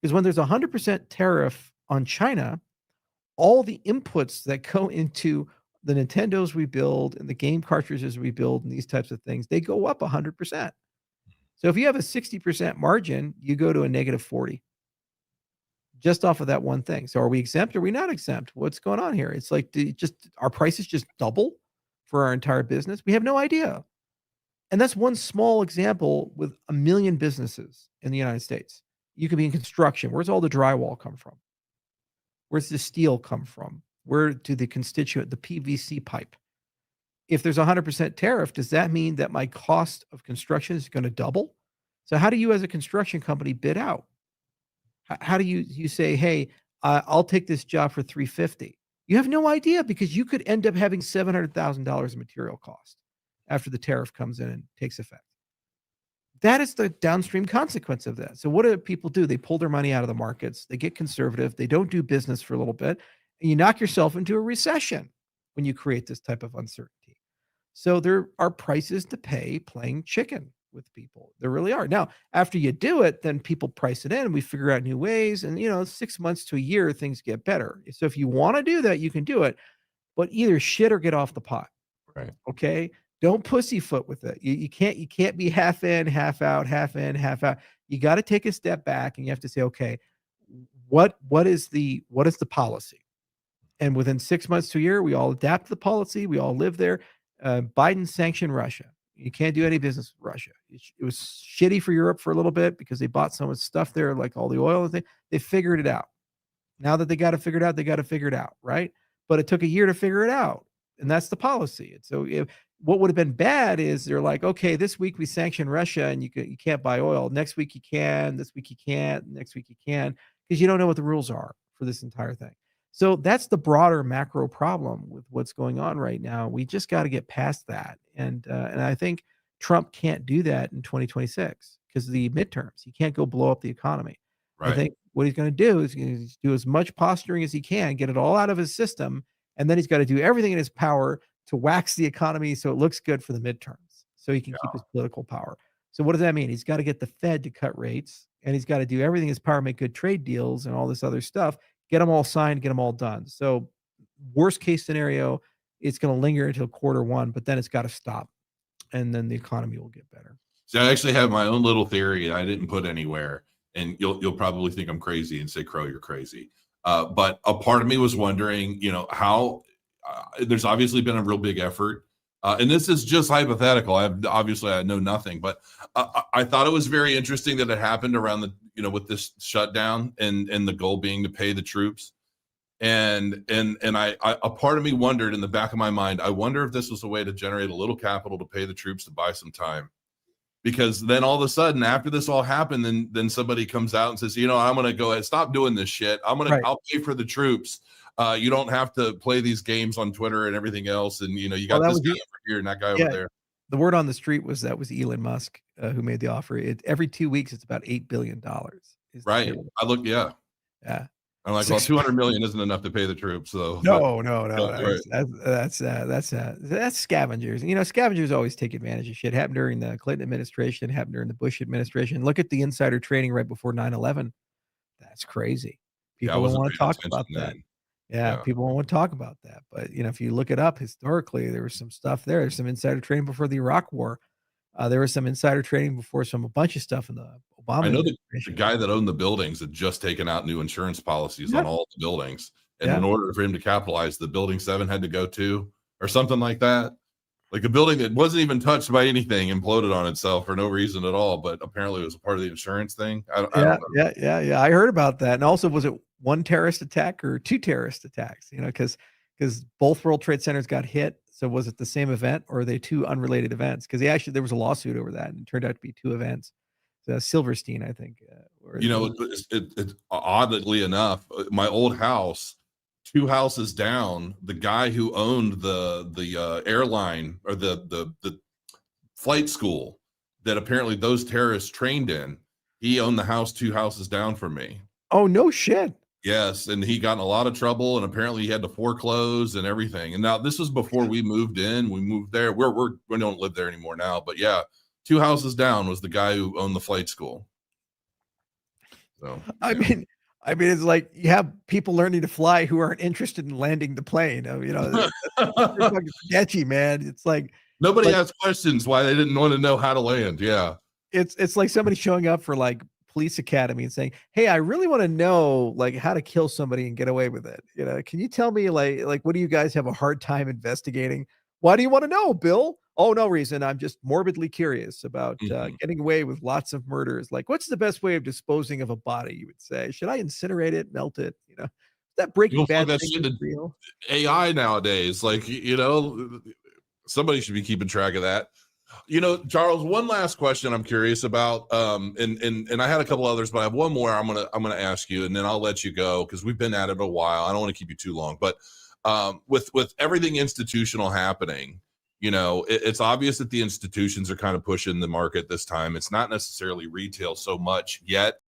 Because when there's 100% tariff on China, all the inputs that go into the Nintendos we build and the game cartridges we build and these types of things, they go up 100%. So if you have a 60% margin, you go to a negative 40 just off of that one thing. So are we exempt? Or are we not exempt? What's going on here? It's like, our prices just double for our entire business? We have no idea. And that's one small example with a million businesses in the United States. You could be in construction. Where's all the drywall come from? Where's the steel come from? Where do the PVC pipe? If there's 100% tariff, does that mean that my cost of construction is going to double? So how do you as a construction company bid out? How do you say, hey, I'll take this job for $350? You have no idea because you could end up having $700,000 in material cost after the tariff comes in and takes effect. That is the downstream consequence of that. So what do people do? They pull their money out of the markets. They get conservative. They don't do business for a little bit. And you knock yourself into a recession when you create this type of uncertainty. So there are prices to pay playing chicken with people. There really are. Now, after you do it, then people price it in and we figure out new ways. And, 6 months to a year, things get better. So if you want to do that, you can do it. But either shit or get off the pot. Right. Okay? Don't pussyfoot with it. You can't be half in, half out, half in, half out. You got to take a step back and you have to say, okay, what is the policy? And within 6 months to a year, we all adapt to the policy. We all live there. Biden sanctioned Russia. You can't do any business with Russia. It was shitty for Europe for a little bit because they bought so much stuff there, like all the oil and things. They figured it out. Now that they got to figure it out, they got to figure it out, right? But it took a year to figure it out. And that's the policy. And so what would have been bad is they're like, okay, this week we sanction Russia and you can't buy oil. Next week you can. This week you can't. Next week you can, because you don't know what the rules are for this entire thing. So that's the broader macro problem with what's going on right now. We just got to get past that. And I think Trump can't do that in 2026 because of the midterms. He can't go blow up the economy. Right. I think what he's going to do is do as much posturing as he can, get it all out of his system, and then he's got to do everything in his power to wax the economy so it looks good for the midterms, so he can keep his political power. So what does that mean? He's got to get the Fed to cut rates, and he's got to do everything in his power, make good trade deals and all this other stuff, get them all signed, get them all done. So worst case scenario, it's going to linger until Q1, but then it's got to stop, and then the economy will get better. So I actually have my own little theory I didn't put anywhere, and you'll probably think I'm crazy and say, Crow, you're crazy. But a part of me was wondering, how there's obviously been a real big effort. And this is just hypothetical. I know nothing, but I thought it was very interesting that it happened around with this shutdown and the goal being to pay the troops. And I a part of me wondered in the back of my mind, I wonder if this was a way to generate a little capital to pay the troops to buy some time. Because then all of a sudden, after this all happened, then somebody comes out and says, I'm going to go ahead, stop doing this shit. I'll pay for the troops. You don't have to play these games on Twitter and everything else. And, you got this guy over here and that guy over there. The word on the street was that was Elon Musk who made the offer. Every 2 weeks, it's about $8 billion. Right. I look, yeah. Yeah. I'm like, well, 200 million isn't enough to pay the troops. So no. That's scavengers. Scavengers always take advantage of shit. Happened during the Clinton administration, happened during the Bush administration. Look at the insider trading right before 9/11. That's crazy. People don't want to talk about that. Yeah, people won't want to talk about that. But if you look it up historically, there was some stuff there. There's some insider trading before the Iraq War. There was some insider trading before a bunch of stuff in the Obama. I know the guy that owned the buildings had just taken out new insurance policies on all the buildings. And in order for him to capitalize, the building 7 had to go to, or something like that. Like a building that wasn't even touched by anything imploded on itself for no reason at all. But apparently it was a part of the insurance thing. I don't know. Yeah. I heard about that. And also, was it one terrorist attack or 2 terrorist attacks? Because both World Trade Centers got hit. So was it the same event or are they 2 unrelated events? Because there was a lawsuit over that and it turned out to be 2 events. Silverstein, I think. It's oddly enough, my old house, 2 houses down, the guy who owned the airline or the flight school that apparently those terrorists trained in, he owned the house 2 houses down from me. Oh, no shit. Yes, and he got in a lot of trouble, and apparently he had to foreclose and everything. And now this was before we moved in. We moved there. We don't live there anymore now, but yeah, 2 houses down was the guy who owned the flight school. So I yeah. mean I mean, it's like you have people learning to fly who aren't interested in landing the plane. That's pretty fucking sketchy, man. It's Nobody like asked questions why they didn't want to know how to land. Yeah. it's like somebody showing up for, like, police academy and saying, "Hey, I really wanna know, like, how to kill somebody and get away with it. Can you tell me, what do you guys have a hard time investigating? Why do you wanna know, Bill?" "Oh, no reason. I'm just morbidly curious about, Mhm. getting away with lots of murders. Like, what's the best way of disposing of a body, you would say? Should I incinerate it, melt it?" That Breaking You'll plug Bad that thing shit is to real. AI nowadays. Like, somebody should be keeping track of that. Charles, one last question I'm curious about. And I had a couple others, but I have one more I'm gonna ask you, and then I'll let you go because we've been at it a while. I don't want to keep you too long, but with everything institutional happening, it's obvious that the institutions are kind of pushing the market this time. It's not necessarily retail so much yet.